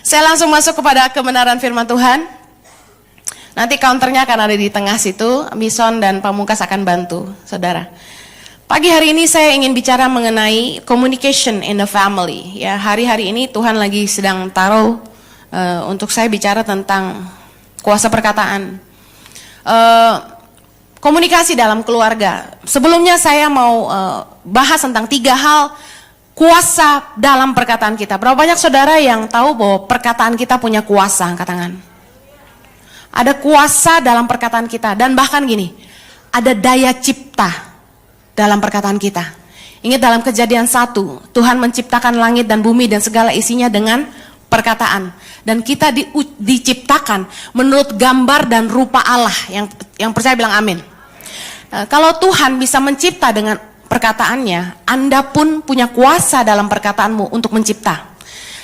Saya langsung masuk kepada kebenaran firman Tuhan. Nanti counternya akan ada di tengah situ. Mison dan Pamungkas akan bantu, saudara. Pagi hari ini saya ingin bicara mengenai communication in the family. Ya, hari-hari ini Tuhan lagi sedang taruh untuk saya bicara tentang kuasa perkataan. Komunikasi dalam keluarga. Sebelumnya saya mau bahas tentang 3 hal kuasa dalam perkataan kita. Berapa banyak saudara yang tahu bahwa perkataan kita punya kuasa? Angkat tangan. Ada kuasa dalam perkataan kita. Dan bahkan gini, ada daya cipta dalam perkataan kita. Ingat dalam Kejadian 1, Tuhan menciptakan langit dan bumi dan segala isinya dengan perkataan. Dan kita diciptakan menurut gambar dan rupa Allah. Yang percaya bilang amin. Kalau Tuhan bisa mencipta dengan perkataannya, Anda pun punya kuasa dalam perkataanmu untuk mencipta.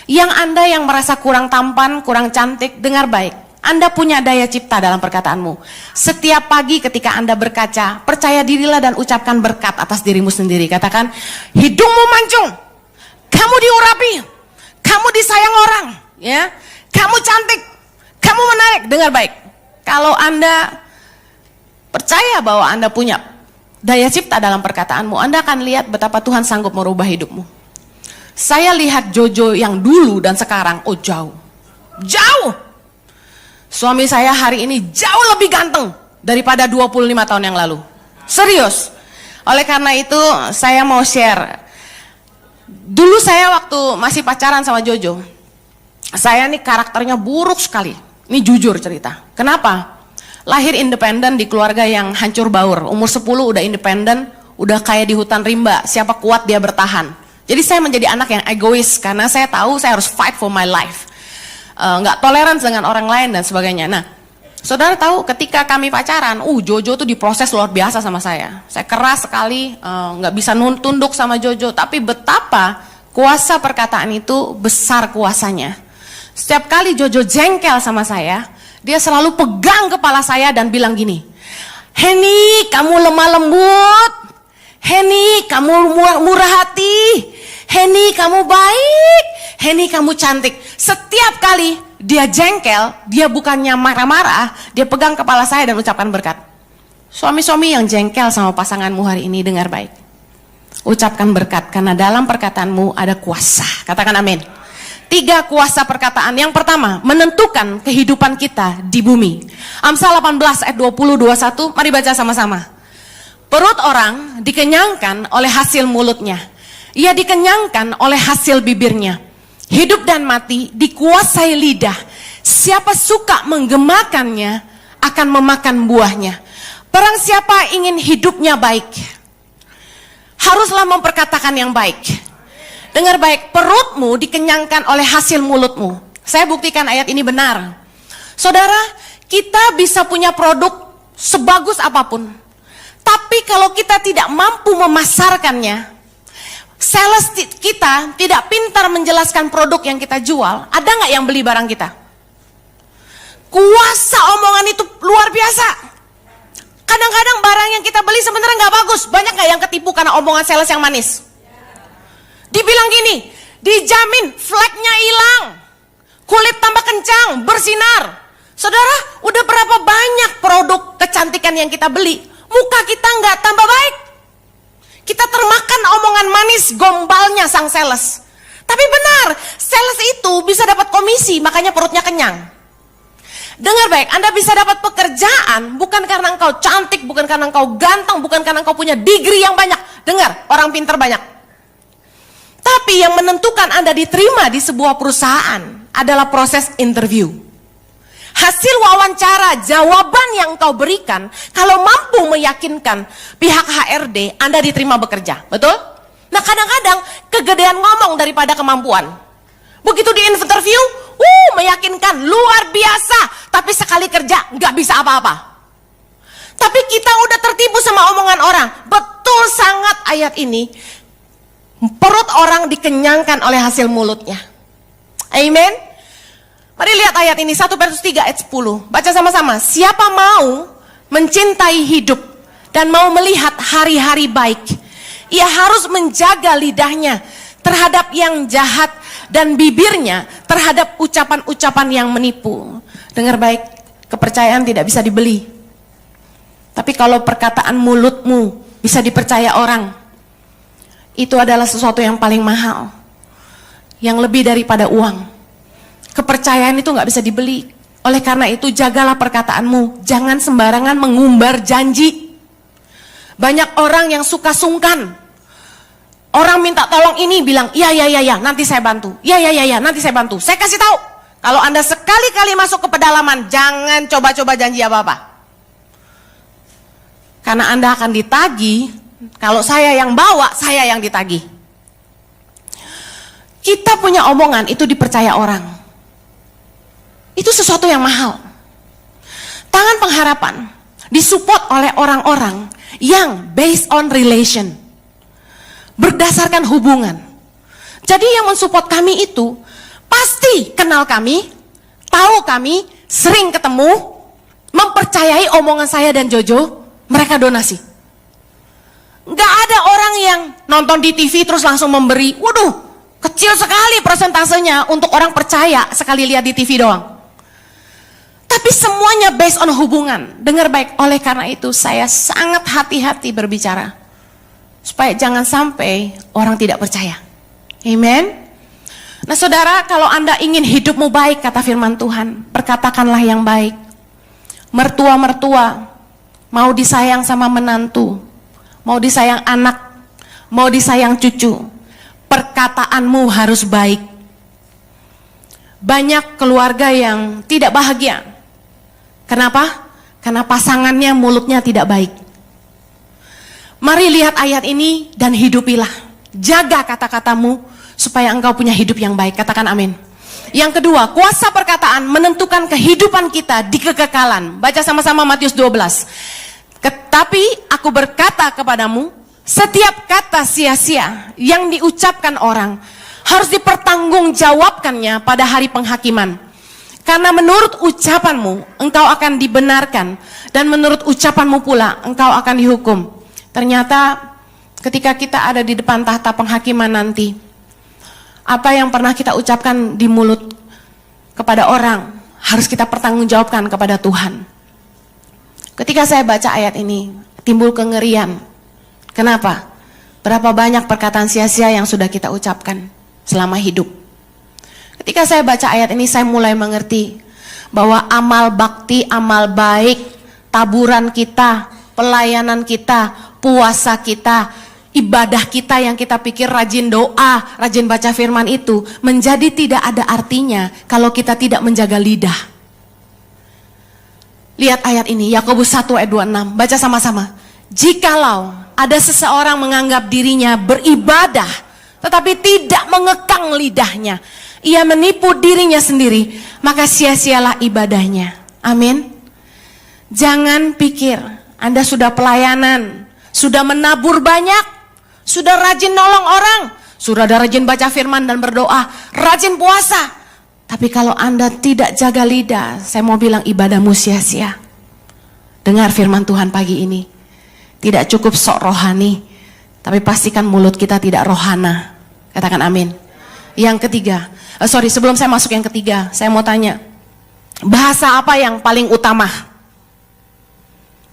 Yang Anda yang merasa kurang tampan, kurang cantik, dengar baik. Anda punya daya cipta dalam perkataanmu. Setiap pagi ketika Anda berkaca, percaya dirilah dan ucapkan berkat atas dirimu sendiri. Katakan, hidungmu mancung, kamu diurapi, kamu disayang orang, ya, kamu cantik, kamu menarik. Dengar baik. Kalau Anda percaya bahwa Anda punya daya cipta dalam perkataanmu, Anda akan lihat betapa Tuhan sanggup merubah hidupmu. Saya lihat Jojo yang dulu dan sekarang, oh jauh. Jauh. Suami saya hari ini jauh lebih ganteng daripada 25 tahun yang lalu. Serius. Oleh karena itu, saya mau share. Dulu saya waktu masih pacaran sama Jojo, saya nih karakternya buruk sekali. Ini jujur cerita. Kenapa? Lahir independen di keluarga yang hancur baur. Umur 10 udah independen, udah kayak di hutan rimba. Siapa kuat dia bertahan. Jadi saya menjadi anak yang egois karena saya tahu saya harus fight for my life. Nggak toleran dengan orang lain dan sebagainya. Nah, saudara tahu ketika kami pacaran, Jojo tuh diproses luar biasa sama saya. Saya keras sekali, nggak bisa tunduk sama Jojo. Tapi betapa kuasa perkataan itu besar kuasanya. Setiap kali Jojo jengkel sama saya, dia selalu pegang kepala saya dan bilang gini, Henny, kamu lemah lembut. Henny, kamu murah hati. Henny, kamu baik. Henny, kamu cantik. Setiap kali dia jengkel, dia bukannya marah-marah, dia pegang kepala saya dan ucapkan berkat. Suami-suami yang jengkel sama pasanganmu hari ini, dengar baik. Ucapkan berkat, karena dalam perkataanmu ada kuasa. Katakan amin. 3 kuasa perkataan. Yang pertama, menentukan kehidupan kita di bumi. Amsal 18 ayat 20-21, mari baca sama-sama. Perut orang dikenyangkan oleh hasil mulutnya. Ia dikenyangkan oleh hasil bibirnya. Hidup dan mati dikuasai lidah. Siapa suka menggemakannya akan memakan buahnya. Barang siapa ingin hidupnya baik, haruslah memperkatakan yang baik. Dengar baik, perutmu dikenyangkan oleh hasil mulutmu. Saya buktikan ayat ini benar. Saudara, kita bisa punya produk sebagus apapun. Tapi kalau kita tidak mampu memasarkannya, sales kita tidak pintar menjelaskan produk yang kita jual, ada nggak yang beli barang kita? Kuasa omongan itu luar biasa. Kadang-kadang barang yang kita beli sebenarnya nggak bagus. Banyak nggak yang ketipu karena omongan sales yang manis? Dibilang gini, dijamin fleknya hilang, kulit tambah kencang, bersinar. Saudara, udah berapa banyak produk kecantikan yang kita beli, muka kita nggak tambah baik. Kita termakan omongan manis gombalnya sang sales. Tapi benar, sales itu bisa dapat komisi, makanya perutnya kenyang. Dengar baik, Anda bisa dapat pekerjaan bukan karena engkau cantik, bukan karena engkau ganteng, bukan karena engkau punya degree yang banyak. Dengar, orang pintar banyak. Tapi yang menentukan Anda diterima di sebuah perusahaan adalah proses interview. Hasil wawancara, jawaban yang engkau berikan, kalau mampu meyakinkan pihak HRD, Anda diterima bekerja. Betul? Nah, kadang-kadang kegedean ngomong daripada kemampuan. Begitu di interview, meyakinkan, luar biasa. Tapi sekali kerja, nggak bisa apa-apa. Tapi kita udah tertipu sama omongan orang. Betul sangat ayat ini. Perut orang dikenyangkan oleh hasil mulutnya. Amen. Mari lihat ayat ini, 1 Petrus 3 ayat 10. Baca sama-sama. Siapa mau mencintai hidup dan mau melihat hari-hari baik, ia harus menjaga lidahnya terhadap yang jahat dan bibirnya terhadap ucapan-ucapan yang menipu. Dengar baik, kepercayaan tidak bisa dibeli. Tapi kalau perkataan mulutmu bisa dipercaya orang, itu adalah sesuatu yang paling mahal, yang lebih daripada uang. Kepercayaan itu nggak bisa dibeli. Oleh karena itu jagalah perkataanmu, jangan sembarangan mengumbar janji. Banyak orang yang suka sungkan. Orang minta tolong ini bilang, ya nanti saya bantu. Ya nanti saya bantu. Saya kasih tahu, kalau Anda sekali-kali masuk ke pedalaman, jangan coba-coba janji apa-apa. Karena Anda akan ditagih. Kalau saya yang bawa, saya yang ditagih. Kita punya omongan itu dipercaya orang. Itu sesuatu yang mahal. Tangan pengharapan disupport oleh orang-orang yang based on relation, berdasarkan hubungan. Jadi yang mensupport kami itu pasti kenal kami, tahu kami, sering ketemu, mempercayai omongan saya dan Jojo. Mereka donasi. Gak ada orang yang nonton di TV terus langsung memberi. Waduh, kecil sekali persentasenya untuk orang percaya sekali lihat di TV doang. Tapi semuanya based on hubungan. Dengar baik, oleh karena itu saya sangat hati-hati berbicara, supaya jangan sampai orang tidak percaya. Amen. Nah saudara, kalau Anda ingin hidupmu baik, kata firman Tuhan, perkatakanlah yang baik. Mertua-mertua mau disayang sama menantu, mau disayang anak, mau disayang cucu, perkataanmu harus baik. Banyak keluarga yang tidak bahagia. Kenapa? Karena pasangannya mulutnya tidak baik. Mari lihat ayat ini dan hidupilah. Jaga kata-katamu supaya engkau punya hidup yang baik. Katakan amin. Yang kedua, kuasa perkataan menentukan kehidupan kita di kekekalan. Baca sama-sama Matius 12. Tetapi aku berkata kepadamu, setiap kata sia-sia yang diucapkan orang harus dipertanggungjawabkannya pada hari penghakiman. Karena menurut ucapanmu engkau akan dibenarkan, dan menurut ucapanmu pula engkau akan dihukum. Ternyata ketika kita ada di depan tahta penghakiman nanti, apa yang pernah kita ucapkan di mulut kepada orang harus kita pertanggungjawabkan kepada Tuhan. Ketika saya baca ayat ini, timbul kengerian. Kenapa? Berapa banyak perkataan sia-sia yang sudah kita ucapkan selama hidup. Ketika saya baca ayat ini, saya mulai mengerti bahwa amal bakti, amal baik, taburan kita, pelayanan kita, puasa kita, ibadah kita yang kita pikir rajin doa, rajin baca firman itu, menjadi tidak ada artinya kalau kita tidak menjaga lidah. Lihat ayat ini, Yakobus 1 ayat 26, baca sama-sama. Jikalau ada seseorang menganggap dirinya beribadah, tetapi tidak mengekang lidahnya, ia menipu dirinya sendiri, maka sia-sialah ibadahnya. Amin. Jangan pikir Anda sudah pelayanan, sudah menabur banyak, sudah rajin nolong orang, sudah rajin baca firman dan berdoa, rajin puasa. Tapi kalau Anda tidak jaga lidah, saya mau bilang ibadahmu sia-sia. Dengar firman Tuhan pagi ini. Tidak cukup sok rohani, tapi pastikan mulut kita tidak rohana. Katakan amin. Yang ketiga, sebelum saya masuk yang ketiga, saya mau tanya, bahasa apa yang paling utama?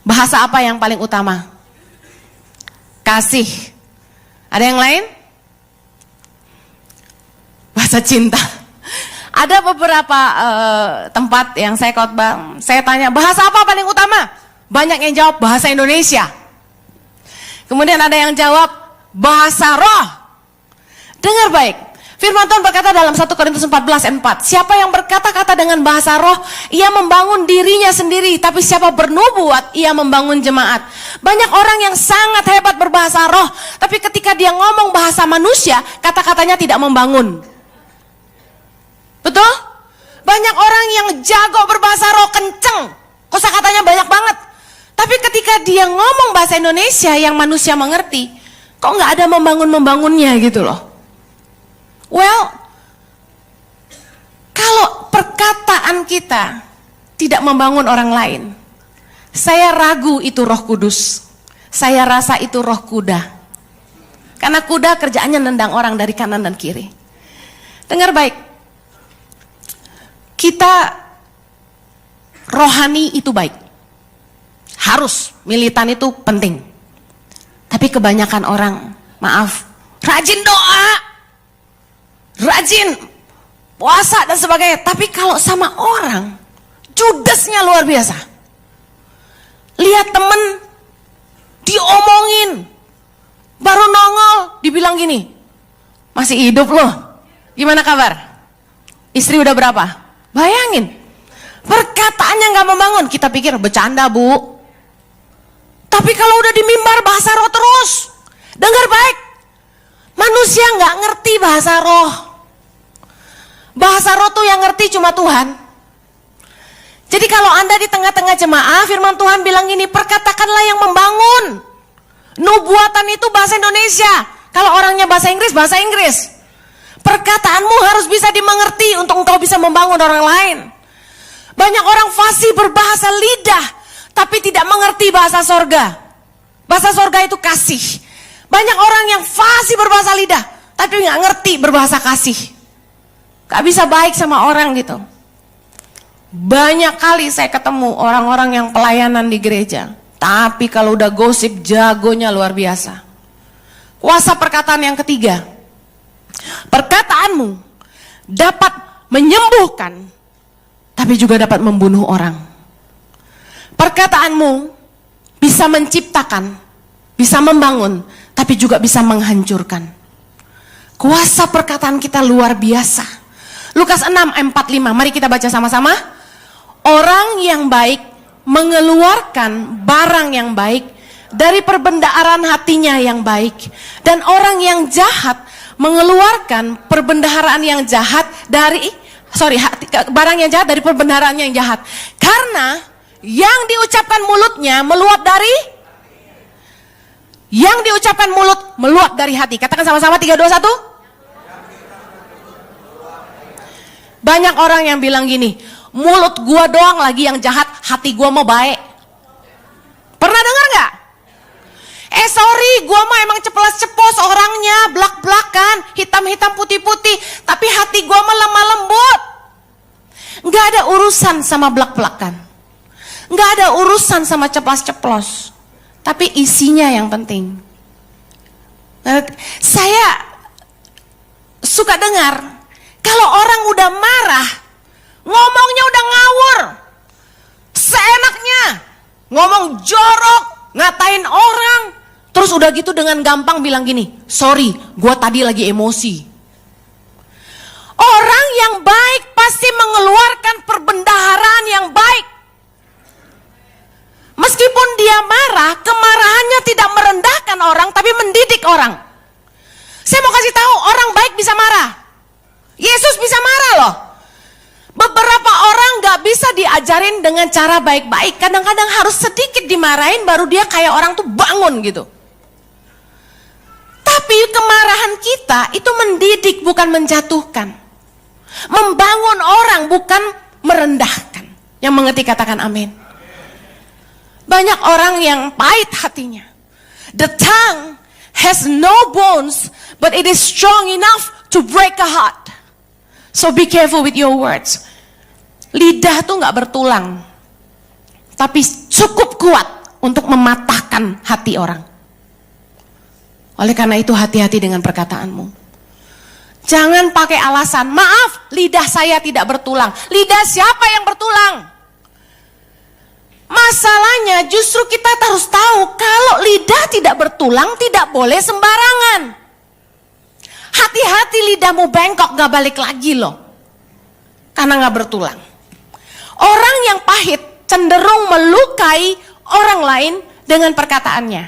Bahasa apa yang paling utama? Kasih. Ada yang lain? Bahasa cinta. Ada beberapa tempat yang saya khotbah, saya tanya, bahasa apa paling utama? Banyak yang jawab bahasa Indonesia. Kemudian ada yang jawab bahasa roh. Dengar baik, firman Tuhan berkata dalam 1 Korintus 14 ayat 4, siapa yang berkata-kata dengan bahasa roh, ia membangun dirinya sendiri, tapi siapa bernubuat, ia membangun jemaat. Banyak orang yang sangat hebat berbahasa roh, tapi ketika dia ngomong bahasa manusia, kata-katanya tidak membangun. Betul? Banyak orang yang jago berbahasa roh, kenceng, kosakatanya banyak banget. Tapi ketika dia ngomong bahasa Indonesia yang manusia mengerti, kok nggak ada membangunnya gitu loh. Well, kalau perkataan kita tidak membangun orang lain, saya ragu itu Roh Kudus. Saya rasa itu roh kuda. Karena kuda kerjaannya nendang orang dari kanan dan kiri. Dengar baik. Kita rohani itu baik. Harus, militan itu penting. Tapi kebanyakan orang, maaf, rajin doa, rajin puasa dan sebagainya. Tapi kalau sama orang, judesnya luar biasa. Lihat temen, diomongin, baru nongol, dibilang gini, masih hidup loh, gimana kabar? Istri udah berapa? Bayangin, perkataannya gak membangun. Kita pikir bercanda bu. Tapi kalau udah di mimbar bahasa roh terus. Dengar baik, manusia gak ngerti bahasa roh. Bahasa roh tuh yang ngerti cuma Tuhan. Jadi kalau Anda di tengah-tengah jemaah, firman Tuhan bilang gini, perkatakanlah yang membangun. Nubuatan itu bahasa Indonesia. Kalau orangnya bahasa Inggris, bahasa Inggris. Perkataanmu harus bisa dimengerti untuk engkau bisa membangun orang lain. Banyak orang fasih berbahasa lidah, tapi tidak mengerti bahasa sorga. Bahasa sorga itu kasih. Banyak orang yang fasih berbahasa lidah, tapi nggak ngerti berbahasa kasih. Gak bisa baik sama orang gitu. Banyak kali saya ketemu orang-orang yang pelayanan di gereja, tapi kalau udah gosip jagonya luar biasa. Kuasa perkataan yang ketiga, perkataanmu dapat menyembuhkan, tapi juga dapat membunuh orang. Perkataanmu bisa menciptakan, bisa membangun, tapi juga bisa menghancurkan. Kuasa perkataan kita luar biasa. Lukas 6:45, mari kita baca sama-sama. Orang yang baik mengeluarkan barang yang baik dari perbendaharaan hatinya yang baik, dan orang yang jahat mengeluarkan perbendaharaan yang jahat dari barang yang jahat dari perbendaharaan yang jahat. Karena yang diucapkan mulutnya meluap dari meluap dari hati. Katakan sama-sama 3, 2, 1. Banyak orang yang bilang gini, mulut gua doang lagi yang jahat, hati gua mau baik. Pernah dengar gak? Sorry, gua mah emang ceplas-ceplos orangnya, blak-blakan, hitam-hitam putih-putih, tapi hati gua mah lemah lembut. Gak ada urusan sama blak-blakan, gak ada urusan sama ceplas-ceplos, tapi isinya yang penting. Saya suka dengar, kalau orang udah marah, ngomongnya udah ngawur, seenaknya, ngomong jorok, ngatain orang, terus udah gitu dengan gampang bilang gini, sorry, gue tadi lagi emosi. Orang yang baik pasti mengeluarkan perbendaharaan yang baik. Meskipun dia marah, kemarahannya tidak merendahkan orang, tapi mendidik orang. Saya mau kasih tahu, orang baik bisa marah. Yesus bisa marah loh. Beberapa orang gak bisa diajarin dengan cara baik-baik. Kadang-kadang harus sedikit dimarahin baru dia kayak orang tuh bangun gitu. Tapi kemarahan kita itu mendidik, bukan menjatuhkan. Membangun orang, bukan merendahkan. Yang mengerti katakan amin. Banyak orang yang pahit hatinya. The tongue has no bones, but it is strong enough to break a heart. So be careful with your words. Lidah tuh gak bertulang, tapi cukup kuat untuk mematahkan hati orang. Oleh karena itu hati-hati dengan perkataanmu. Jangan pakai alasan, maaf lidah saya tidak bertulang. Lidah siapa yang bertulang? Masalahnya justru kita harus tahu, kalau lidah tidak bertulang tidak boleh sembarangan. Hati-hati lidahmu bengkok gak balik lagi loh, karena gak bertulang. Orang yang pahit cenderung melukai orang lain dengan perkataannya.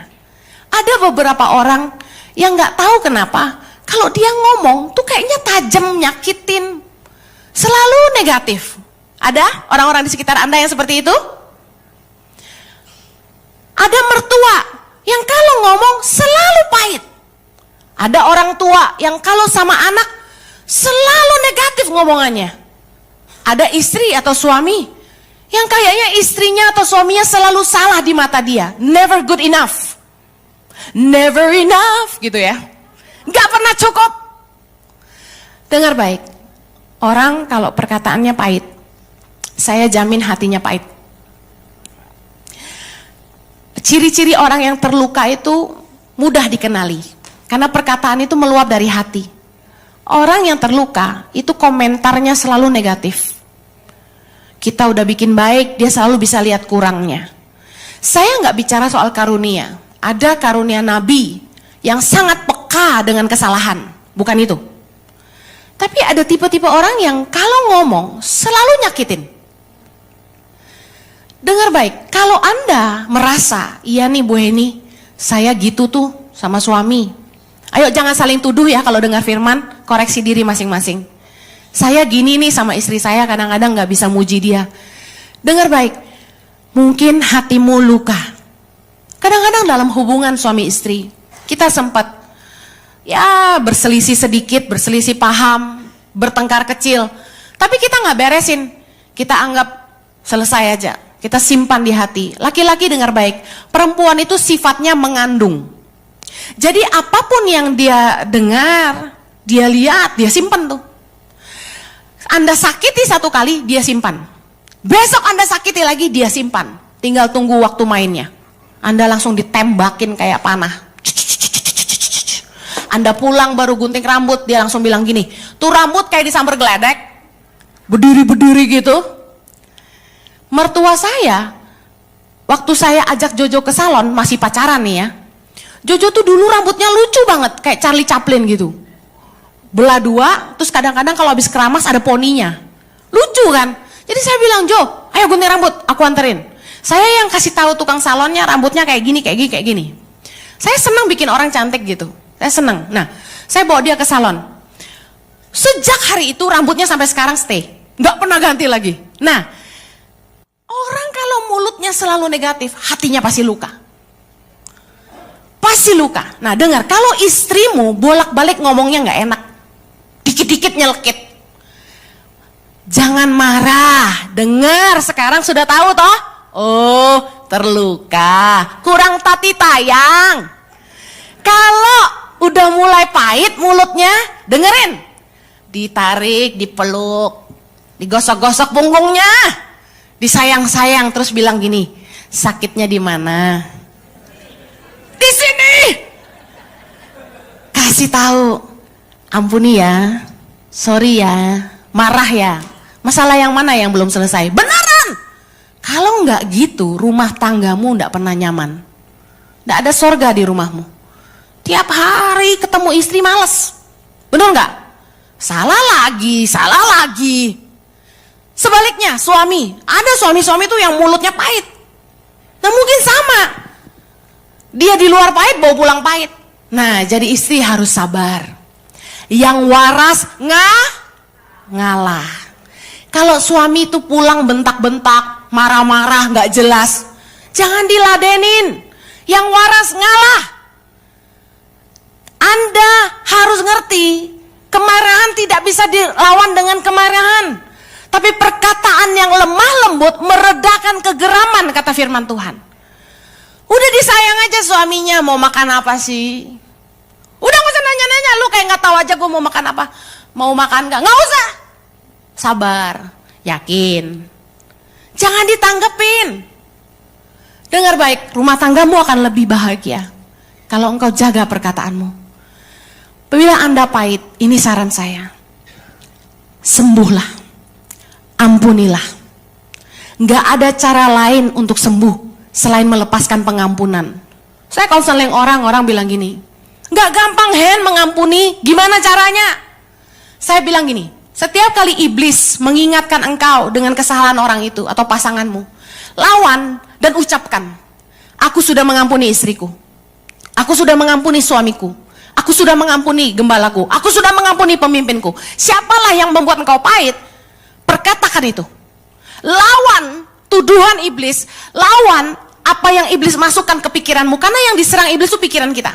Ada beberapa orang yang gak tahu kenapa, kalau dia ngomong tuh kayaknya tajam, nyakitin, selalu negatif. Ada orang-orang di sekitar Anda yang seperti itu? Ada mertua yang kalau ngomong selalu pahit. Ada orang tua yang kalau sama anak selalu negatif ngomongannya. Ada istri atau suami yang kayaknya istrinya atau suaminya selalu salah di mata dia. Never good enough. Never enough gitu ya. Gak pernah cukup. Dengar baik, Orang kalau perkataannya pahit, saya jamin hatinya pahit. Ciri-ciri orang yang terluka itu mudah dikenali, karena perkataan itu meluap dari hati. Orang yang terluka itu komentarnya selalu negatif. Kita udah bikin baik, dia selalu bisa lihat kurangnya. Saya nggak bicara soal karunia. Ada karunia nabi yang sangat peka dengan kesalahan, bukan itu. Tapi ada tipe-tipe orang yang kalau ngomong selalu nyakitin. Dengar baik, kalau Anda merasa, iya nih Bu Heni, saya gitu tuh sama suami. Ayo jangan saling tuduh ya kalau dengar firman, koreksi diri masing-masing. Saya gini nih sama istri saya, kadang-kadang gak bisa muji dia. Dengar baik, mungkin hatimu luka. Kadang-kadang dalam hubungan suami istri, kita sempat ya berselisih sedikit, berselisih paham, bertengkar kecil. Tapi kita gak beresin, kita anggap selesai aja. Kita simpan di hati. Laki-laki dengar baik, perempuan itu sifatnya mengandung. Jadi apapun yang dia dengar, dia lihat, dia simpan tuh. Anda sakiti satu kali, dia simpan. Besok Anda sakiti lagi, dia simpan. Tinggal tunggu waktu mainnya. Anda langsung ditembakin kayak panah. Anda pulang baru gunting rambut, dia langsung bilang gini, tuh rambut kayak disambar geledek, berdiri-berdiri gitu. Mertua saya, waktu saya ajak Jojo ke salon, masih pacaran nih ya. Jojo tuh dulu rambutnya lucu banget, kayak Charlie Chaplin gitu. Belah dua, terus kadang-kadang kalau habis keramas ada poninya. Lucu kan? Jadi saya bilang, Jo, ayo gunting rambut, aku anterin. Saya yang kasih tahu tukang salonnya rambutnya kayak gini, kayak gini, kayak gini. Saya senang bikin orang cantik gitu. Saya senang. Nah, saya bawa dia ke salon. Sejak hari itu rambutnya sampai sekarang stay. Nggak pernah ganti lagi. Nah, orang kalau mulutnya selalu negatif, hatinya pasti luka. Pasti luka. Nah dengar, kalau istrimu bolak-balik ngomongnya nggak enak, dikit-dikit nyelekit, jangan marah. Dengar, sekarang sudah tahu toh? Oh, terluka, kurang tati tayang. Kalau udah mulai pahit mulutnya, dengerin, ditarik, dipeluk, digosok-gosok punggungnya, disayang-sayang, terus bilang gini, sakitnya di mana? Di sini. Kasih tahu, ampuni ya, sorry ya, marah ya, masalah yang mana yang belum selesai? Beneran. Kalau nggak gitu, rumah tanggamu nggak pernah nyaman. Nggak ada sorga di rumahmu. Tiap hari ketemu istri males. Bener nggak? Salah lagi, salah lagi. Sebaliknya, suami, ada suami-suami tuh yang mulutnya pahit. Nah mungkin sama. Dia di luar pahit, bawa pulang pahit. Nah, jadi istri harus sabar. Yang waras ngalah. Kalau suami itu pulang bentak-bentak, marah-marah, nggak jelas, jangan diladenin. Yang waras ngalah. Anda harus ngerti, kemarahan tidak bisa dilawan dengan kemarahan. Tapi perkataan yang lemah lembut meredakan kegeraman, kata firman Tuhan. Udah disayang aja suaminya, mau makan apa sih? Udah gak usah nanya-nanya, lu kayak gak tahu aja gue mau makan apa. Mau makan gak? Gak usah. Sabar, yakin. Jangan ditanggepin. Dengar baik, rumah tanggamu akan lebih bahagia kalau engkau jaga perkataanmu. Bila Anda pahit, ini saran saya. Sembuhlah, ampunilah. Gak ada cara lain untuk sembuh selain melepaskan pengampunan. Saya konseling orang bilang gini, nggak gampang Hen mengampuni, gimana caranya? Saya bilang gini, setiap kali iblis mengingatkan engkau dengan kesalahan orang itu atau pasanganmu, lawan dan ucapkan, aku sudah mengampuni istriku, aku sudah mengampuni suamiku, aku sudah mengampuni gembalaku, aku sudah mengampuni pemimpinku. Siapalah yang membuat engkau pahit, perkatakan itu. Lawan tuduhan iblis, lawan apa yang iblis masukkan ke pikiranmu, karena yang diserang iblis itu pikiran kita.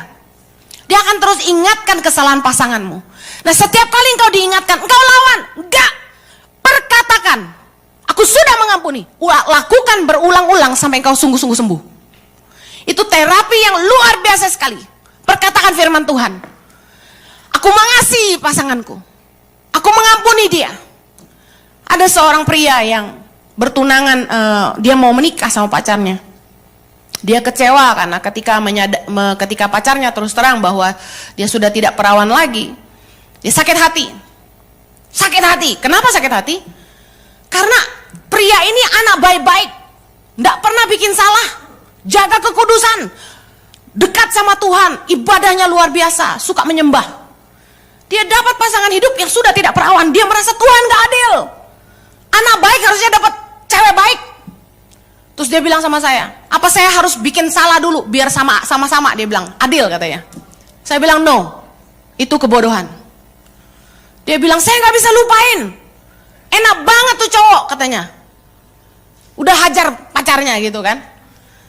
Dia akan terus ingatkan kesalahan pasanganmu. Nah setiap kali engkau diingatkan, engkau lawan, enggak, perkatakan, aku sudah mengampuni. Lakukan berulang-ulang sampai engkau sungguh-sungguh sembuh. Itu terapi yang luar biasa sekali. Perkatakan firman Tuhan, aku mengasihi pasanganku, aku mengampuni dia, Ada seorang pria yang bertunangan, dia mau menikah sama pacarnya. Dia kecewa karena ketika pacarnya terus terang bahwa dia sudah tidak perawan lagi. Dia sakit hati. Sakit hati. Kenapa sakit hati? Karena pria ini anak baik-baik, tidak pernah bikin salah, jaga kekudusan, dekat sama Tuhan, ibadahnya luar biasa, suka menyembah. Dia dapat pasangan hidup yang sudah tidak perawan. Dia merasa Tuhan gak adil. Anak baik harusnya dapat cewek baik. Terus dia bilang sama saya, apa saya harus bikin salah dulu biar sama-sama? Dia bilang, adil katanya. Saya bilang no, itu kebodohan. Dia bilang, saya gak bisa lupain. Enak banget tuh cowok katanya. Udah hajar pacarnya gitu kan.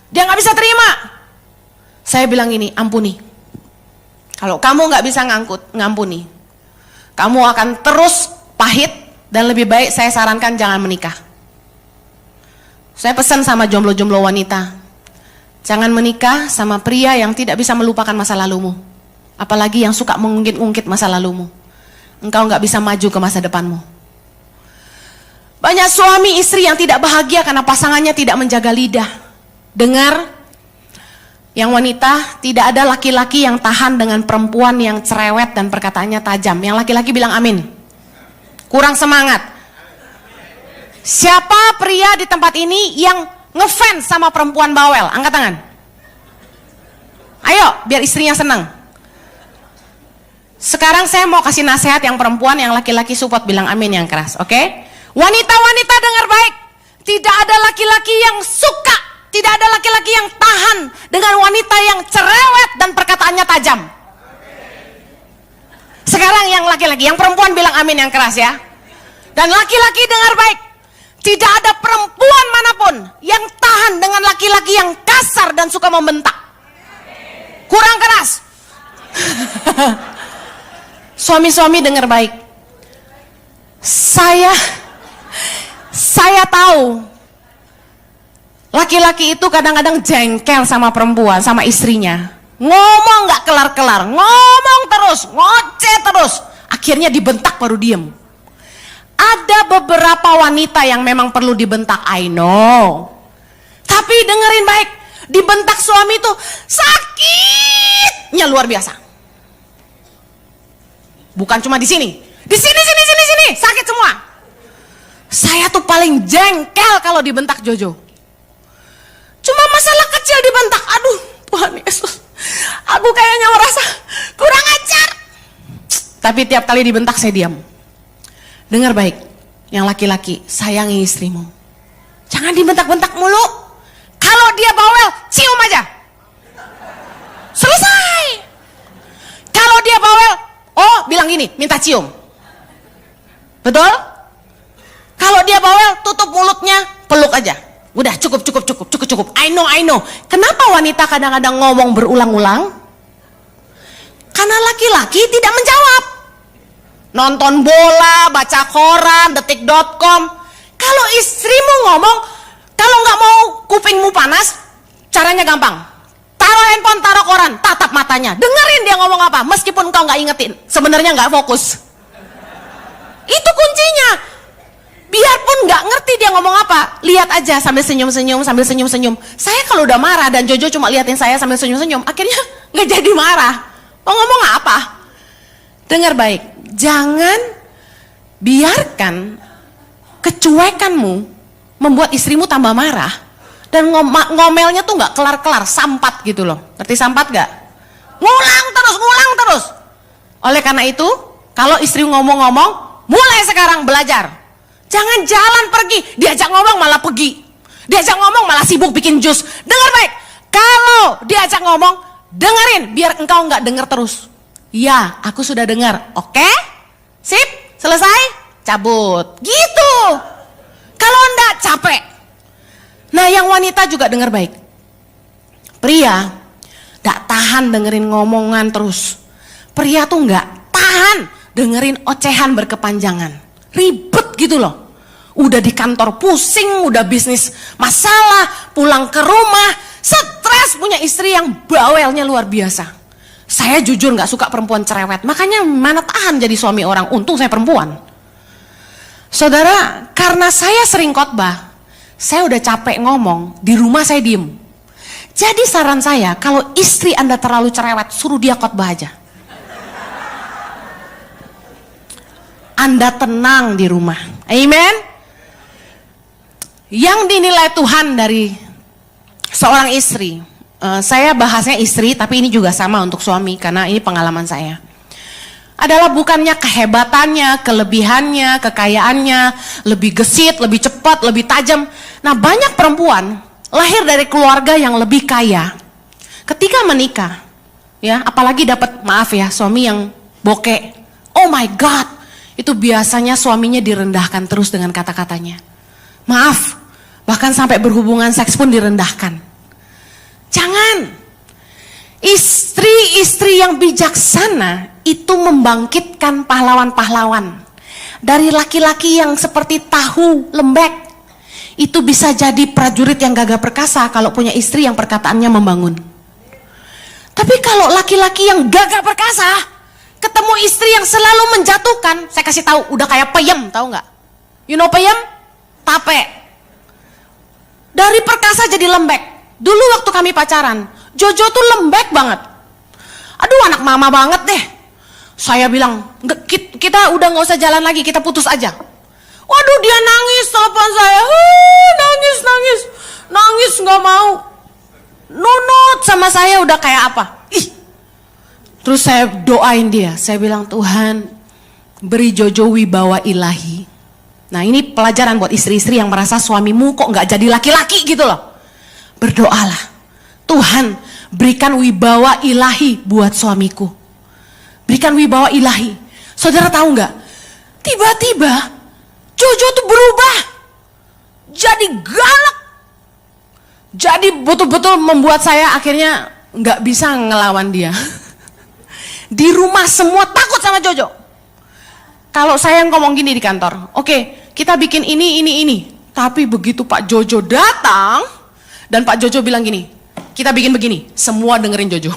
Dia gak bisa terima. Saya bilang ini, ampuni. Kalau kamu gak bisa ngampuni, kamu akan terus pahit. Dan lebih baik saya sarankan jangan menikah. Saya pesan sama jomblo-jomblo wanita, jangan menikah sama pria yang tidak bisa melupakan masa lalumu. Apalagi yang suka mengungkit-ungkit masa lalumu. Engkau nggak bisa maju ke masa depanmu. Banyak suami istri yang tidak bahagia karena pasangannya tidak menjaga lidah. Dengar, yang wanita, tidak ada laki-laki yang tahan dengan perempuan yang cerewet dan perkataannya tajam. Yang laki-laki bilang amin. Kurang semangat. Siapa pria di tempat ini yang ngefans sama perempuan bawel? Angkat tangan. Ayo, biar istrinya senang. Sekarang saya mau kasih nasihat yang perempuan, yang laki-laki support bilang amin yang keras, oke? Wanita-wanita dengar baik. Tidak ada laki-laki yang suka, tidak ada laki-laki yang tahan dengan wanita yang cerewet dan perkataannya tajam. Sekarang yang laki-laki, yang perempuan bilang amin yang keras ya. Dan laki-laki dengar baik. Tidak ada perempuan manapun yang tahan dengan laki-laki yang kasar dan suka membentak. Kurang keras. Suami-suami dengar baik. Saya tahu laki-laki itu kadang-kadang jengkel sama perempuan, sama istrinya. Ngomong gak kelar-kelar, ngomong terus, ngoceh terus. Akhirnya dibentak baru diem. Ada beberapa wanita yang memang perlu dibentak, I know. Tapi dengerin baik, dibentak suami itu sakitnya luar biasa. Bukan cuma di sini, sini, sakit semua. Saya tuh paling jengkel kalau dibentak Jojo. Cuma masalah kecil dibentak, aduh Tuhan Yesus. Aku kayaknya merasa kurang ajar. Tapi tiap kali dibentak saya diam. Dengar baik, yang laki-laki, sayangi istrimu. Jangan dibentak-bentak mulu. Kalau dia bawel, cium aja. Selesai. Kalau dia bawel, oh bilang gini, minta cium. Betul? Kalau dia bawel, tutup mulutnya, peluk aja. Udah cukup. I know. Kenapa wanita kadang-kadang ngomong berulang-ulang? Karena laki-laki tidak menjawab. Nonton bola, baca koran, detik.com. Kalau istrimu ngomong, kalau nggak mau kupingmu panas, caranya gampang. Taruh handphone, taruh koran, tatap matanya, dengerin dia ngomong apa. Meskipun kau nggak ingetin, sebenarnya nggak fokus. Itu kuncinya. Biarpun nggak ngerti dia ngomong apa, lihat aja sambil senyum-senyum. Saya kalau udah marah dan Jojo cuma liatin saya sambil senyum-senyum, akhirnya nggak jadi marah. Mau ngomong apa? Dengar baik, jangan biarkan kecuekanmu membuat istrimu tambah marah dan ngomelnya tuh nggak kelar-kelar, sampat gitu loh. Ngerti sampat nggak? Ngulang terus. Oleh karena itu, kalau istri ngomong-ngomong, mulai sekarang belajar. Jangan jalan pergi, diajak ngomong malah pergi. Diajak ngomong malah sibuk bikin jus. Dengar baik, kalau diajak ngomong, dengerin biar engkau nggak denger terus. Ya, aku sudah dengar. Oke? Sip? Selesai? Cabut. Gitu. Kalau enggak, capek. Nah, yang wanita juga dengar baik. Pria gak tahan dengerin ngomongan terus. Pria tuh gak tahan dengerin ocehan berkepanjangan. Ribet gitu loh. Udah di kantor pusing, udah bisnis masalah, pulang ke rumah, stres, punya istri yang bawelnya luar biasa. Saya jujur gak suka perempuan cerewet, makanya mana tahan jadi suami orang, untung saya perempuan. Saudara, karena saya sering khotbah, saya udah capek ngomong, di rumah saya diem. Jadi saran saya, kalau istri Anda terlalu cerewet, suruh dia khotbah aja. Anda tenang di rumah. Amen. Yang dinilai Tuhan dari seorang istri, saya bahasnya istri, tapi ini juga sama untuk suami, karena ini pengalaman saya. Adalah bukannya kehebatannya, kelebihannya, kekayaannya, lebih gesit, lebih cepat, lebih tajam. Nah, banyak perempuan lahir dari keluarga yang lebih kaya. Ketika menikah, ya, apalagi dapat, maaf ya, suami yang bokeh. Oh my God, itu biasanya suaminya direndahkan terus dengan kata-katanya. Maaf, bahkan sampai berhubungan seks pun direndahkan. Jangan. Istri-istri yang bijaksana itu membangkitkan pahlawan-pahlawan. Dari laki-laki yang seperti tahu lembek, itu bisa jadi prajurit yang gagah perkasa kalau punya istri yang perkataannya membangun. Tapi kalau laki-laki yang gagah perkasa ketemu istri yang selalu menjatuhkan, saya kasih tahu, udah kayak peyem, tahu nggak? You know peyem? Tape. Dari perkasa jadi lembek. Dulu waktu kami pacaran, Jojo tuh lembek banget. Aduh, anak mama banget deh. Saya bilang, kita udah nggak usah jalan lagi, kita putus aja. Waduh, dia nangis telepon saya, nangis nggak mau, nunut sama saya udah kayak apa? Ih. Terus saya doain dia, saya bilang, Tuhan beri Jojo wibawa ilahi. Nah, ini pelajaran buat istri-istri yang merasa suamimu kok nggak jadi laki-laki gitu loh. Berdoalah, Tuhan berikan wibawa ilahi buat suamiku. Berikan wibawa ilahi. Saudara tahu nggak? Tiba-tiba Jojo tuh berubah, jadi galak, jadi betul-betul membuat saya akhirnya nggak bisa ngelawan dia. Di rumah semua takut sama Jojo. Kalau saya ngomong gini di kantor, oke, kita bikin ini. Tapi begitu Pak Jojo datang, dan Pak Jojo bilang gini, kita bikin begini, semua dengerin Jojo.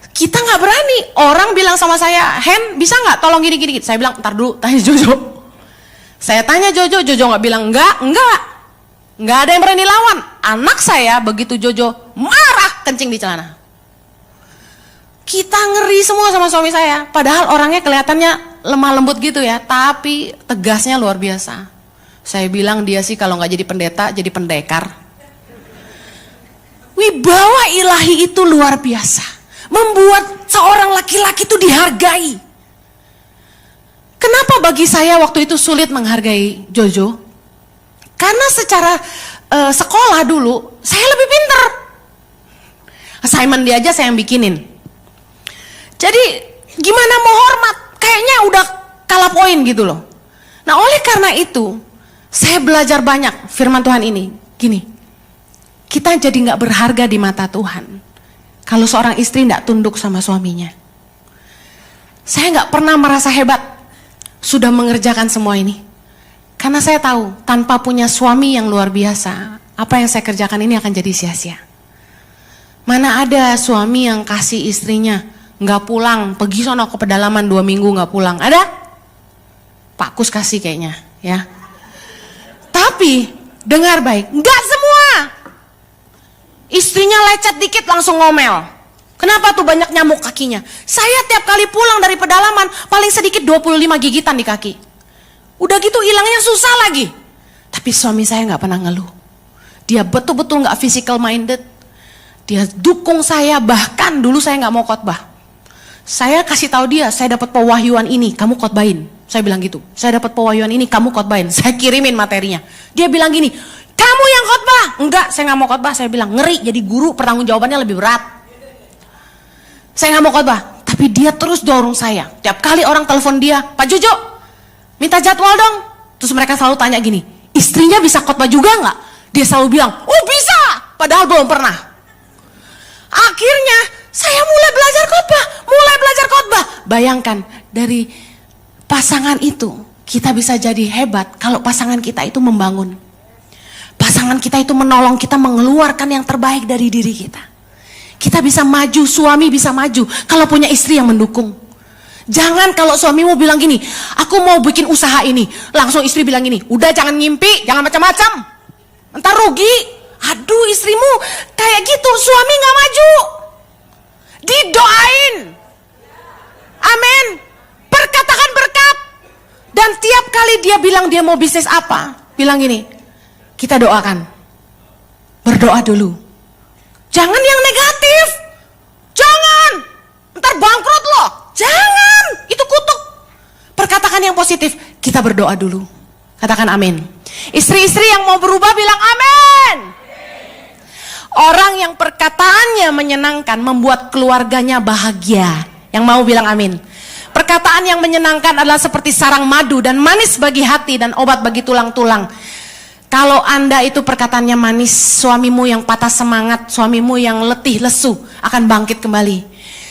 Kita nggak berani. Orang bilang sama saya, Hen, bisa nggak tolong gini. Saya bilang, ntar dulu, tanya Jojo. Saya tanya Jojo nggak bilang enggak ada yang berani lawan. Anak saya begitu Jojo marah, kencing di celana. Kita ngeri semua sama suami saya. Padahal orangnya kelihatannya lemah lembut gitu ya, tapi tegasnya luar biasa. Saya bilang dia sih kalau nggak jadi pendeta, jadi pendekar. Wibawa ilahi itu luar biasa. Membuat seorang laki-laki itu dihargai. Kenapa bagi saya waktu itu sulit menghargai Jojo? Karena secara sekolah dulu, saya lebih pintar. Assignment dia aja saya yang bikinin. Jadi gimana mau hormat? Kayaknya udah kalah poin gitu loh. Nah, oleh karena itu, saya belajar banyak firman Tuhan ini. Gini, kita jadi gak berharga di mata Tuhan kalau seorang istri gak tunduk sama suaminya. Saya gak pernah merasa hebat sudah mengerjakan semua ini. Karena saya tahu tanpa punya suami yang luar biasa, apa yang saya kerjakan ini akan jadi sia-sia. Mana ada suami yang kasih istrinya gak pulang, pergi sono ke pedalaman 2 minggu gak pulang. Ada? Pak Kus kasih kayaknya ya. Tapi dengar baik, enggak semua. Istrinya lecet dikit langsung ngomel. Kenapa tuh banyak nyamuk kakinya? Saya tiap kali pulang dari pedalaman paling sedikit 25 gigitan di kaki. Udah gitu hilangnya susah lagi. Tapi suami saya nggak pernah ngeluh. Dia betul-betul nggak physical minded. Dia dukung saya, bahkan dulu saya nggak mau khotbah. Saya kasih tahu dia, saya dapat pewahyuan ini, kamu khotbahin. Saya bilang gitu, saya dapat pewahyuan ini, kamu khotbahin. Saya kirimin materinya. Dia bilang gini, kamu yang khotbah. Enggak, saya nggak mau khotbah. Saya bilang ngeri, jadi guru pertanggung jawabannya lebih berat. Saya nggak mau khotbah, tapi dia terus dorong saya. Tiap kali orang telepon dia, Pak Jojo, minta jadwal dong. Terus mereka selalu tanya gini, istrinya bisa khotbah juga nggak? Dia selalu bilang, oh bisa, padahal belum pernah. Akhirnya saya mulai belajar khotbah. Bayangkan dari pasangan itu kita bisa jadi hebat kalau pasangan kita itu membangun. Pasangan kita itu menolong kita mengeluarkan yang terbaik dari diri kita. Kita bisa maju, suami bisa maju kalau punya istri yang mendukung. Jangan kalau suamimu bilang gini, aku mau bikin usaha ini, langsung istri bilang gini, udah jangan ngimpi, jangan macam-macam, entar rugi. Aduh, istrimu kayak gitu, suami gak maju. Didoain, amin, perkatakan berkat. Dan tiap kali dia bilang dia mau bisnis apa, bilang gini, kita doakan, berdoa dulu. Jangan yang negatif, jangan, ntar bangkrut loh, jangan, itu kutuk. Perkatakan yang positif, kita berdoa dulu. Katakan amin. Istri-istri yang mau berubah bilang amin. Orang yang perkataannya menyenangkan membuat keluarganya bahagia. Yang mau bilang amin. Perkataan yang menyenangkan adalah seperti sarang madu dan manis bagi hati dan obat bagi tulang-tulang. Kalau Anda itu perkataannya manis, suamimu yang patah semangat, suamimu yang letih lesu akan bangkit kembali.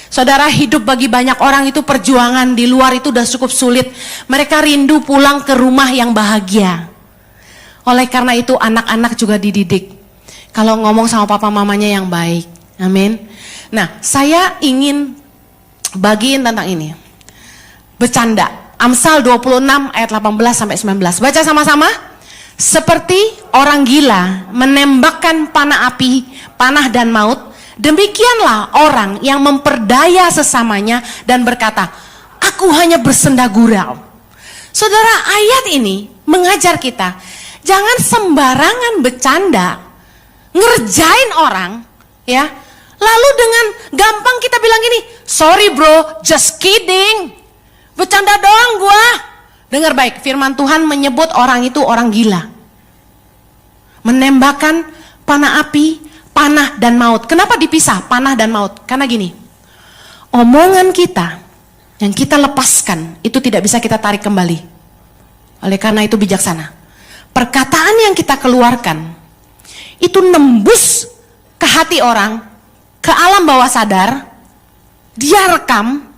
Saudara, hidup bagi banyak orang itu perjuangan, di luar itu udah cukup sulit. Mereka rindu pulang ke rumah yang bahagia. Oleh karena itu anak-anak juga dididik. Kalau ngomong sama papa mamanya yang baik. Amin. Nah, saya ingin bagiin tentang ini. Bercanda. Amsal 26 ayat 18 sampai 19. Baca sama-sama. Seperti orang gila menembakkan panah api, panah dan maut, demikianlah orang yang memperdaya sesamanya dan berkata, aku hanya bersenda gurau. Saudara, ayat ini mengajar kita, jangan sembarangan bercanda, ngerjain orang, ya. Lalu dengan gampang kita bilang gini, sorry bro, just kidding, bercanda doang gua. Dengar baik, firman Tuhan menyebut orang itu orang gila. Menembakkan panah api, panah dan maut. Kenapa dipisah panah dan maut? Karena gini, omongan kita yang kita lepaskan itu tidak bisa kita tarik kembali. Oleh karena itu bijaksana. Perkataan yang kita keluarkan itu nembus ke hati orang, ke alam bawah sadar, dia rekam,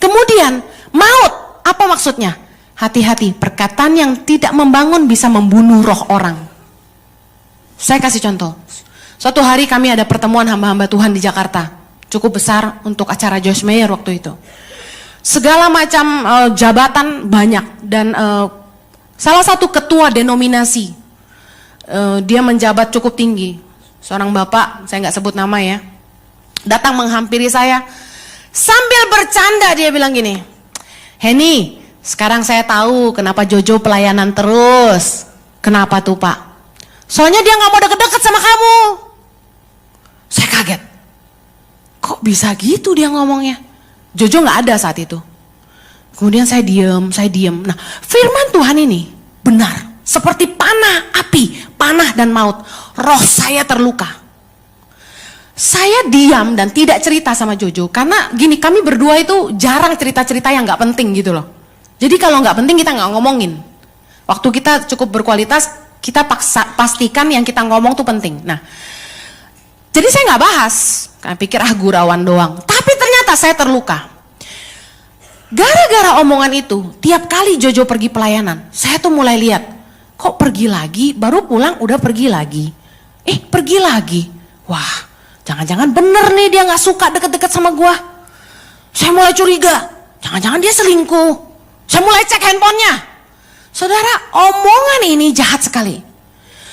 kemudian maut. Apa maksudnya? Hati-hati, perkataan yang tidak membangun bisa membunuh roh orang. Saya kasih contoh. Suatu hari kami ada pertemuan hamba-hamba Tuhan di Jakarta, cukup besar untuk acara Joyce Meyer waktu itu. Segala macam jabatan banyak, dan salah satu ketua denominasi, dia menjabat cukup tinggi, seorang bapak, saya nggak sebut nama ya, datang menghampiri saya, sambil bercanda dia bilang gini, Henny, sekarang saya tahu kenapa Jojo pelayanan terus. Kenapa tuh Pak? Soalnya dia gak mau deket-deket sama kamu. Saya kaget. Kok bisa gitu dia ngomongnya? Jojo gak ada saat itu. Kemudian saya diem. Nah, firman Tuhan ini benar. Seperti panah api, panah dan maut. Roh saya terluka. Saya diam dan tidak cerita sama Jojo. Karena gini, kami berdua itu jarang cerita-cerita yang gak penting gitu loh. Jadi kalau nggak penting kita nggak ngomongin. Waktu kita cukup berkualitas, kita pastikan yang kita ngomong tuh penting. Nah, jadi saya nggak bahas, karena pikir gurauan doang. Tapi ternyata saya terluka. Gara-gara omongan itu, tiap kali Jojo pergi pelayanan, saya tuh mulai lihat, kok pergi lagi, baru pulang udah pergi lagi. Pergi lagi. Wah, jangan-jangan bener nih dia nggak suka deket-deket sama gua. Saya mulai curiga, jangan-jangan dia selingkuh. Saya mulai cek handphonenya. Saudara, omongan ini jahat sekali.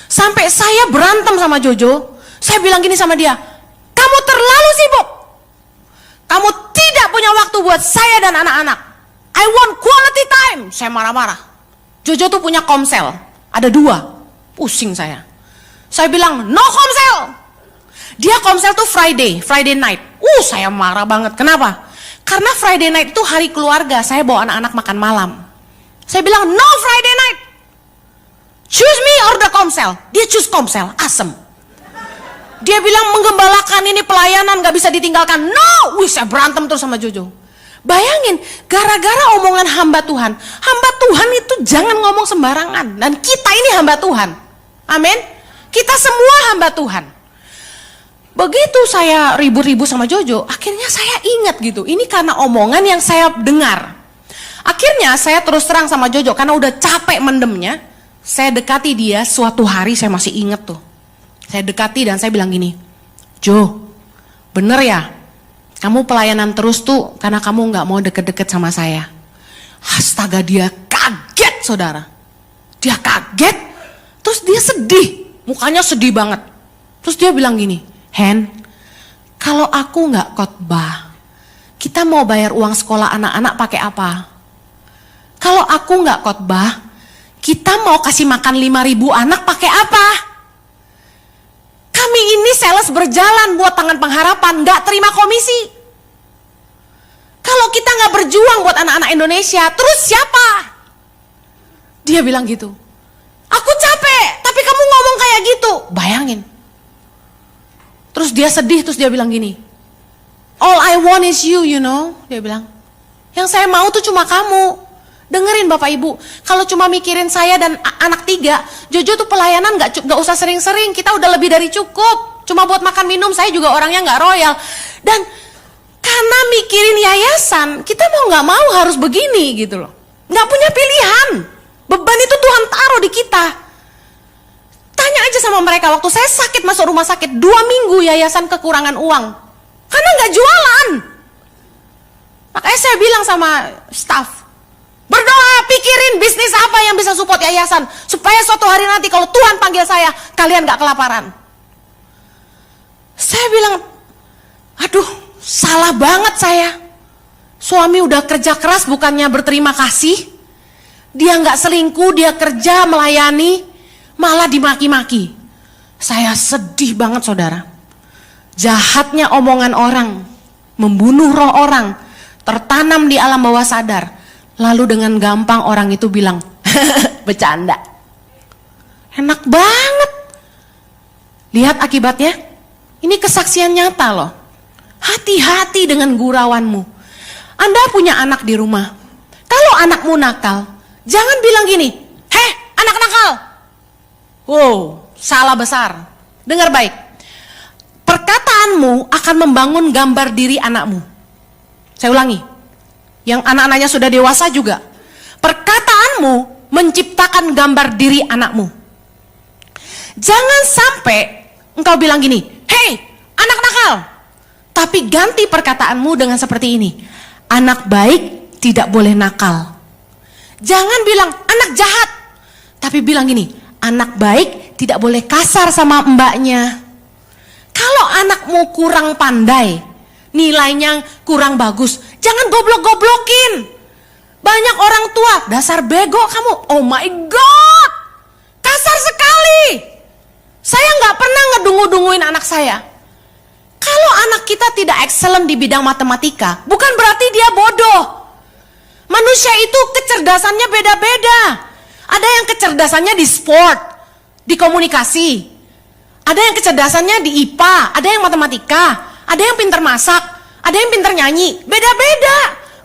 Sampai saya berantem sama Jojo. Saya bilang gini sama dia, kamu terlalu sibuk. Kamu tidak punya waktu buat saya dan anak-anak. I want quality time. Saya marah-marah. Jojo tuh punya komsel. Ada 2. Pusing saya. Saya bilang, no komsel. Dia komsel tuh Friday night. Saya marah banget. Kenapa? Karena Friday night itu hari keluarga, saya bawa anak-anak makan malam. Saya bilang, no Friday night. Choose me or the komsel. Dia choose komsel, asem. Dia bilang menggembalakan ini pelayanan gak bisa ditinggalkan. No, saya berantem terus sama Jojo. Bayangin, gara-gara omongan hamba Tuhan itu jangan ngomong sembarangan. Dan kita ini hamba Tuhan. Amin. Kita semua hamba Tuhan. Begitu saya ribut-ribut sama Jojo, akhirnya saya ingat gitu, ini karena omongan yang saya dengar. Akhirnya saya terus terang sama Jojo, karena udah capek mendemnya, saya dekati dia suatu hari, saya masih ingat tuh. Saya dekati dan saya bilang gini, Jo, bener ya, Kamu pelayanan terus tuh karena kamu nggak mau deket-deket sama saya. Astaga, dia kaget saudara. Dia kaget, terus dia sedih. Mukanya sedih banget. Terus dia bilang gini, Hen, kalau aku nggak khotbah, kita mau bayar uang sekolah anak-anak pakai apa? Kalau aku nggak khotbah, kita mau kasih makan 5.000 anak pakai apa? Kami ini sales berjalan buat Tangan Pengharapan, nggak terima komisi. Kalau kita nggak berjuang buat anak-anak Indonesia, terus siapa? Dia bilang gitu. Aku capek, tapi kamu ngomong kayak gitu. Bayangin. Terus dia sedih, terus dia bilang gini, all I want is you, you know. Dia bilang, yang saya mau tuh cuma kamu. Dengerin Bapak Ibu, kalau cuma mikirin saya dan anak 3, Jojo tuh pelayanan gak usah sering-sering, kita udah lebih dari cukup. Cuma buat makan minum, saya juga orangnya gak royal. Dan karena mikirin yayasan, kita mau gak mau harus begini gitu loh. Gak punya pilihan, beban itu Tuhan taruh di kita. Tanya aja sama mereka, waktu saya sakit masuk rumah sakit, 2 minggu yayasan kekurangan uang. Karena gak jualan. Makanya saya bilang sama staff, berdoa, pikirin bisnis apa yang bisa support yayasan. Supaya suatu hari nanti kalau Tuhan panggil saya, kalian gak kelaparan. Saya bilang, aduh salah banget saya. Suami udah kerja keras bukannya berterima kasih. Dia gak selingkuh, dia kerja melayani, malah dimaki-maki. Saya sedih banget saudara. Jahatnya omongan orang, membunuh roh orang, tertanam di alam bawah sadar. Lalu dengan gampang orang itu bilang, bercanda. Enak banget. Lihat akibatnya. Ini kesaksian nyata loh. Hati-hati dengan gurauanmu. Anda punya anak di rumah. Kalau anakmu nakal, jangan bilang gini, heh anak nakal. Wow, salah besar. Dengar baik. Perkataanmu akan membangun gambar diri anakmu. Saya ulangi. Yang anak-anaknya sudah dewasa juga. Perkataanmu menciptakan gambar diri anakmu. Jangan sampai engkau bilang gini, hei anak nakal. Tapi ganti perkataanmu dengan seperti ini, anak baik tidak boleh nakal. Jangan bilang anak jahat, tapi bilang gini, anak baik tidak boleh kasar sama mbaknya. Kalau anakmu kurang pandai, nilainya kurang bagus, jangan goblok-goblokin. Banyak orang tua, dasar bego kamu, oh my god, kasar sekali. Saya nggak pernah ngedungu-dunguin anak saya. Kalau anak kita tidak excellent di bidang matematika, bukan berarti dia bodoh. Manusia itu kecerdasannya beda-beda. Ada yang kecerdasannya di sport, di komunikasi. Ada yang kecerdasannya di IPA, ada yang matematika, ada yang pintar masak, ada yang pintar nyanyi, beda-beda.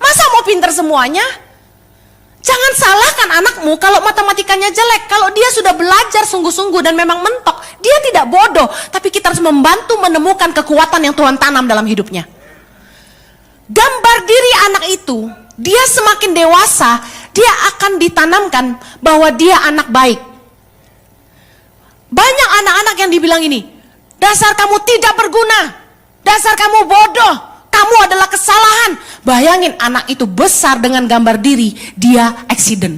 Masa mau pintar semuanya? Jangan salahkan anakmu kalau matematikanya jelek. Kalau dia sudah belajar sungguh-sungguh dan memang mentok, dia tidak bodoh. Tapi kita harus membantu menemukan kekuatan yang Tuhan tanam dalam hidupnya. Gambar diri anak itu, dia semakin dewasa, dia akan ditanamkan bahwa dia anak baik. Banyak anak-anak yang dibilang ini, dasar kamu tidak berguna, dasar kamu bodoh, kamu adalah kesalahan. Bayangin anak itu besar dengan gambar diri, dia accident.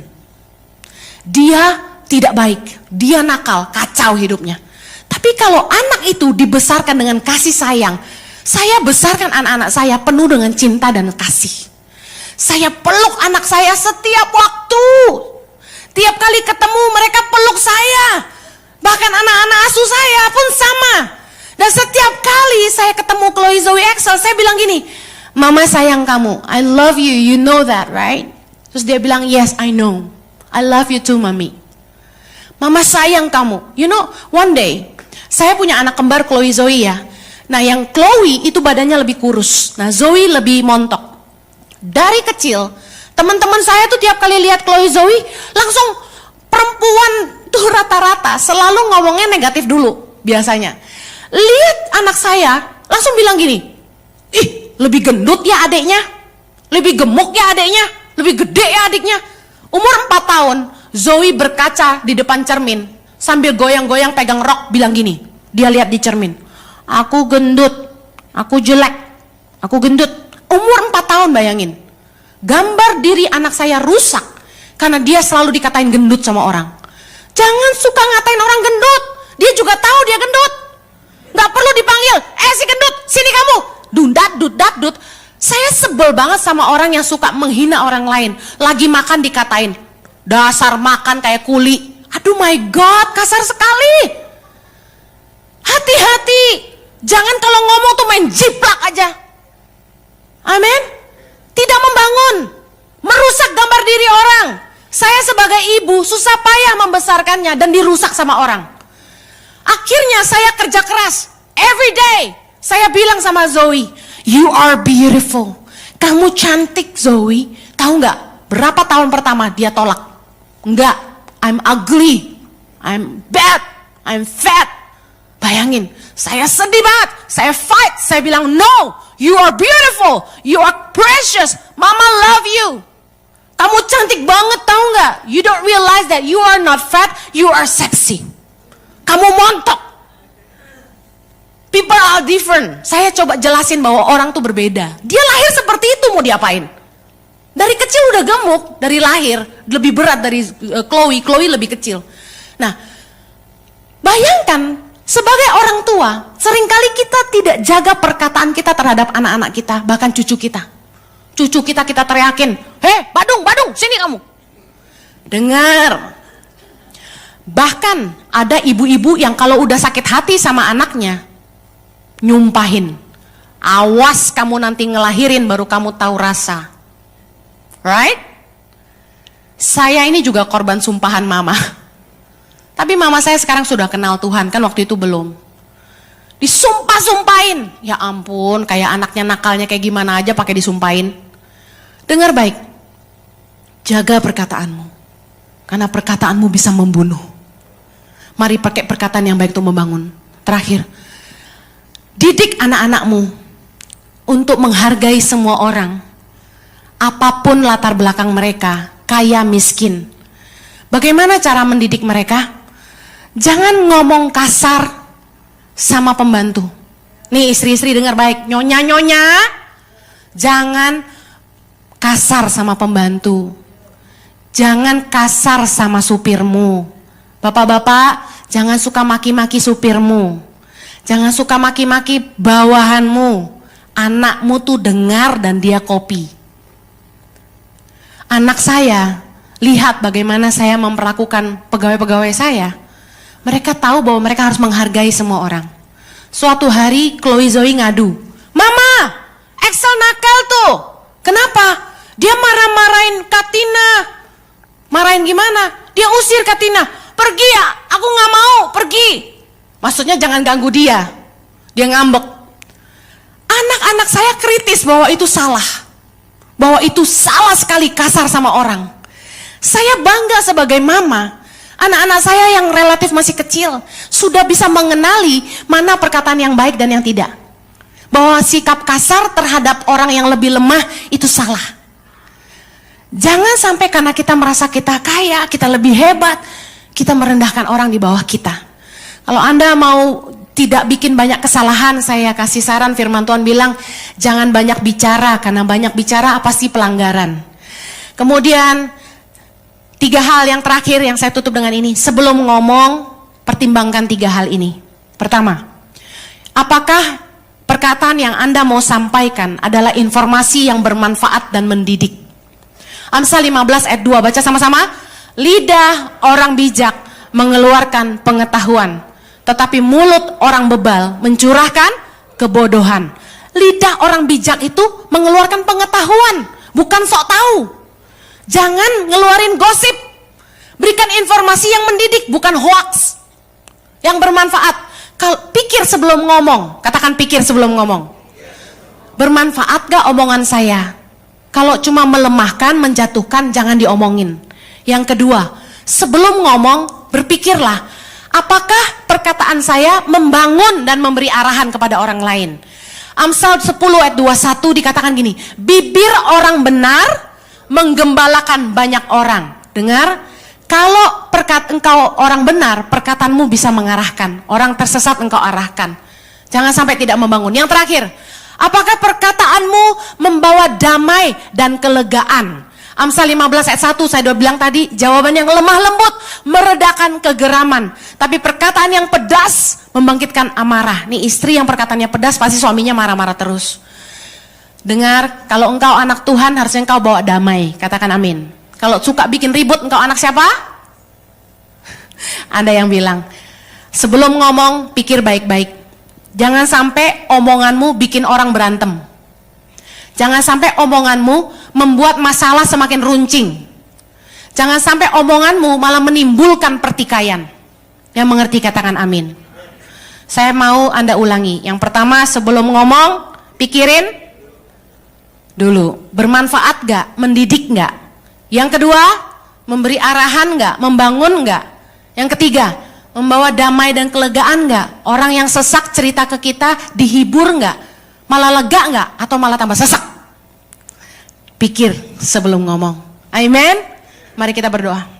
Dia tidak baik, dia nakal, kacau hidupnya. Tapi kalau anak itu dibesarkan dengan kasih sayang, saya besarkan anak-anak saya penuh dengan cinta dan kasih. Saya peluk anak saya setiap waktu. Tiap kali ketemu mereka peluk saya. Bahkan anak-anak asuh saya pun sama. Dan setiap kali saya ketemu Chloe Zoe Excel, saya bilang gini, Mama sayang kamu, I love you, you know that, right? Terus dia bilang, yes, I know. I love you too, Mami. Mama sayang kamu. You know, one day, saya punya anak kembar Chloe Zoe ya. Nah, yang Chloe itu badannya lebih kurus. Nah, Zoe lebih montok. Dari kecil, teman-teman saya tuh tiap kali lihat Chloe Zoe, langsung perempuan tuh rata-rata selalu ngomongnya negatif dulu biasanya. Lihat anak saya, langsung bilang gini, ih lebih gendut ya adeknya, lebih gemuk ya adeknya, lebih gede ya adiknya. Umur 4 tahun, Zoe berkaca di depan cermin, sambil goyang-goyang pegang rok bilang gini, dia lihat di cermin, aku gendut, aku jelek, Aku gendut. Umur 4 tahun bayangin. Gambar diri anak saya rusak karena dia selalu dikatain gendut sama orang. Jangan suka ngatain orang gendut. Dia juga tahu dia gendut. Gak perlu dipanggil, si gendut, sini kamu. Dundat, dudat, dut. Saya sebel banget sama orang yang suka menghina orang lain. Lagi makan dikatain, dasar makan kayak kuli. Aduh my God, kasar sekali. Hati-hati. Jangan kalau ngomong tuh main jiplak aja. Amin. Tidak membangun. Merusak gambar diri orang. Saya sebagai ibu susah payah membesarkannya dan dirusak sama orang. Akhirnya saya kerja keras. Every day. Saya bilang sama Zoe, you are beautiful. Kamu cantik Zoe. Tahu nggak? Berapa tahun pertama dia tolak? Enggak. I'm ugly. I'm bad. I'm fat. Bayangin. Saya sedih banget. Saya fight. Saya bilang no. You are beautiful. You are precious. Mama love you. Kamu cantik banget tahu nggak? You don't realize that you are not fat. You are sexy. Kamu montok. People are different. Saya coba jelasin bahwa orang tuh berbeda. Dia lahir seperti itu, mau diapain? Dari kecil udah gemuk, dari lahir lebih berat dari Chloe. Chloe lebih kecil. Nah, bayangkan sebagai orang tua, seringkali kita tidak jaga perkataan kita terhadap anak-anak kita, bahkan cucu kita. Cucu kita teriakin, "Hei, Badung, Badung, sini kamu." Dengar. Bahkan ada ibu-ibu yang kalau udah sakit hati sama anaknya, nyumpahin, awas kamu nanti ngelahirin baru kamu tahu rasa. Right? Saya ini juga korban sumpahan mama. Tapi mama saya sekarang sudah kenal Tuhan, kan waktu itu belum. Disumpah-sumpahin. Ya ampun, kayak anaknya nakalnya kayak gimana aja pakai disumpahin. Dengar baik. Jaga perkataanmu. Karena perkataanmu bisa membunuh. Mari pakai perkataan yang baik untuk membangun. Terakhir, didik anak-anakmu untuk menghargai semua orang. Apapun latar belakang mereka, kaya miskin. Bagaimana cara mendidik mereka? Jangan ngomong kasar sama pembantu. Nih istri-istri dengar baik, nyonya-nyonya. Jangan kasar sama pembantu. Jangan kasar sama supirmu. Bapak-bapak, jangan suka maki-maki supirmu. Jangan suka maki-maki bawahanmu. Anakmu tuh dengar dan dia copy. Anak saya, lihat bagaimana saya memperlakukan pegawai-pegawai saya. Mereka tahu bahwa mereka harus menghargai semua orang. Suatu hari Chloe Zoe ngadu, "Mama, Excel nakal tuh. Kenapa? Dia marah-marahin Katina." Marahin gimana? Dia usir Katina. "Pergi ya, aku gak mau, pergi." Maksudnya jangan ganggu dia. Dia ngambek. Anak-anak saya kritis bahwa itu salah. Bahwa itu salah sekali kasar sama orang. Saya bangga sebagai mama. Anak-anak saya yang relatif masih kecil sudah bisa mengenali mana perkataan yang baik dan yang tidak. Bahwa sikap kasar terhadap orang yang lebih lemah itu salah. Jangan sampai karena kita merasa kita kaya, kita lebih hebat, kita merendahkan orang di bawah kita. Kalau Anda mau tidak bikin banyak kesalahan, saya kasih saran, firman Tuhan bilang, jangan banyak bicara, karena banyak bicara pasti pelanggaran. Kemudian, 3 hal yang terakhir yang saya tutup dengan ini. Sebelum ngomong, pertimbangkan 3 hal ini. Pertama, apakah perkataan yang Anda mau sampaikan adalah informasi yang bermanfaat dan mendidik? Amsal 15 ayat 2, baca sama-sama. Lidah orang bijak mengeluarkan pengetahuan, tetapi mulut orang bebal mencurahkan kebodohan. Lidah orang bijak itu mengeluarkan pengetahuan, bukan sok tahu. Jangan ngeluarin gosip. Berikan informasi yang mendidik, bukan hoax. Yang bermanfaat. Kalau pikir sebelum ngomong, katakan pikir sebelum ngomong. Bermanfaat gak omongan saya? Kalau cuma melemahkan, menjatuhkan, jangan diomongin. Yang kedua, sebelum ngomong, berpikirlah, apakah perkataan saya membangun dan memberi arahan kepada orang lain? Amsal 10 ayat 21 dikatakan gini, bibir orang benar menggembalakan banyak orang. Dengar, kalau engkau orang benar, perkataanmu bisa mengarahkan. Orang tersesat engkau arahkan. Jangan sampai tidak membangun. Yang terakhir, Apakah perkataanmu membawa damai dan kelegaan? Amsal 15 ayat 1 saya udah bilang tadi, jawaban yang lemah lembut meredakan kegeraman, tapi perkataan yang pedas membangkitkan amarah. Nih istri yang perkataannya pedas pasti suaminya marah-marah terus. Dengar, kalau engkau anak Tuhan harusnya engkau bawa damai, katakan amin. Kalau suka bikin ribut, engkau anak siapa? Ada yang bilang, sebelum ngomong pikir baik-baik. Jangan sampai omonganmu bikin orang berantem. Jangan sampai omonganmu membuat masalah semakin runcing. Jangan sampai omonganmu malah menimbulkan pertikaian. Yang mengerti katakan amin. Saya mau Anda ulangi. Yang pertama, sebelum ngomong, pikirin dulu. Bermanfaat gak? Mendidik gak? Yang kedua, memberi arahan gak? Membangun gak? Yang ketiga, membawa damai dan kelegaan gak? Orang yang sesak cerita ke kita dihibur gak? Malah lega gak? Atau malah tambah sesak? Pikir sebelum ngomong. Amin. Mari kita berdoa.